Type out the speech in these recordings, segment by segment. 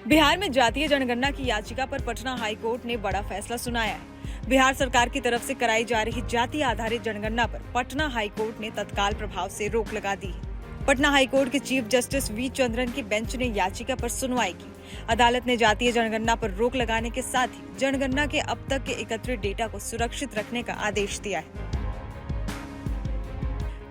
बिहार में जातीय जनगणना की याचिका पर पटना हाईकोर्ट ने बड़ा फैसला सुनाया है। बिहार सरकार की तरफ से कराई जा रही जाति आधारित जनगणना पर पटना हाईकोर्ट ने तत्काल प्रभाव से रोक लगा दी है। पटना हाईकोर्ट के चीफ जस्टिस वी चंद्रन की बेंच ने याचिका पर सुनवाई की। अदालत ने जातीय जनगणना पर रोक लगाने के साथ ही जनगणना के अब तक के एकत्रित डेटा को सुरक्षित रखने का आदेश दिया है।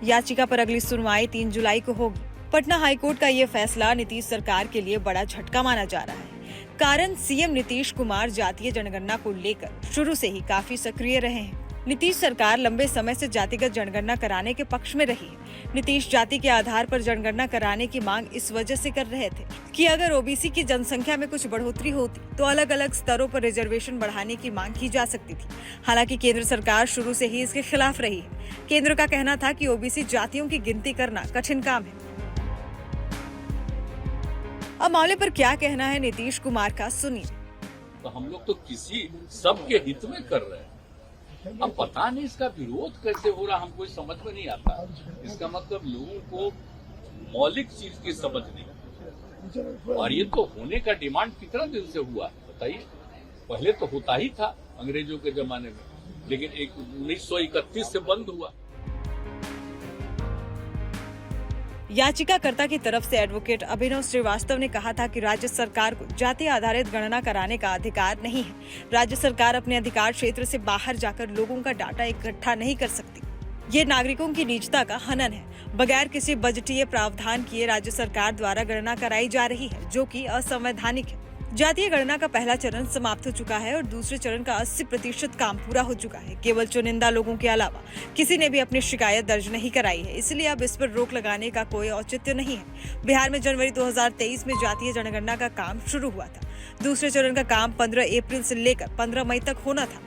याचिका पर अगली सुनवाई 3 जुलाई को होगी। पटना हाईकोर्ट का ये फैसला नीतीश सरकार के लिए बड़ा झटका माना जा रहा है। कारण सीएम नीतीश कुमार जातीय जनगणना को लेकर शुरू से ही काफी सक्रिय रहे हैं। नीतीश सरकार लंबे समय से जातिगत जनगणना कराने के पक्ष में रही है। नीतीश जाति के आधार पर जनगणना कराने की मांग इस वजह से कर रहे थे कि अगर ओबीसी की जनसंख्या में कुछ बढ़ोतरी होती तो अलग अलग स्तरों पर रिजर्वेशन बढ़ाने की मांग की जा सकती थी। हालांकि केंद्र सरकार शुरू से ही इसके खिलाफ रही है। केंद्र का कहना था कि ओबीसी जातियों की गिनती करना कठिन काम है। अब मामले पर क्या कहना है नीतीश कुमार का, सुनिए। तो हम लोग तो किसी सबके हित में कर रहे हैं। अब पता नहीं इसका विरोध कैसे हो रहा, हमको समझ में नहीं आता। इसका मतलब लोगों को मौलिक चीज की समझ नहीं, और ये तो होने का डिमांड कितना दिन से हुआ बताइए। पहले तो होता ही था अंग्रेजों के जमाने में, लेकिन 1931 से बंद हुआ। याचिकाकर्ता की तरफ से एडवोकेट अभिनव श्रीवास्तव ने कहा था कि राज्य सरकार को जाति आधारित गणना कराने का अधिकार नहीं है। राज्य सरकार अपने अधिकार क्षेत्र से बाहर जाकर लोगों का डाटा इकट्ठा नहीं कर सकती। ये नागरिकों की निजता का हनन है। बगैर किसी बजटीय प्रावधान किए राज्य सरकार द्वारा गणना कराई जा रही है, जो कि असंवैधानिक है। जातीय गणना का पहला चरण समाप्त हो चुका है और दूसरे चरण का 80% काम पूरा हो चुका है। केवल चुनिंदा लोगों के अलावा किसी ने भी अपनी शिकायत दर्ज नहीं कराई है, इसलिए अब इस पर रोक लगाने का कोई औचित्य नहीं है। बिहार में जनवरी 2023 में जातीय जनगणना का काम शुरू हुआ था। दूसरे चरण का काम 15 अप्रैल से लेकर 15 मई तक होना था।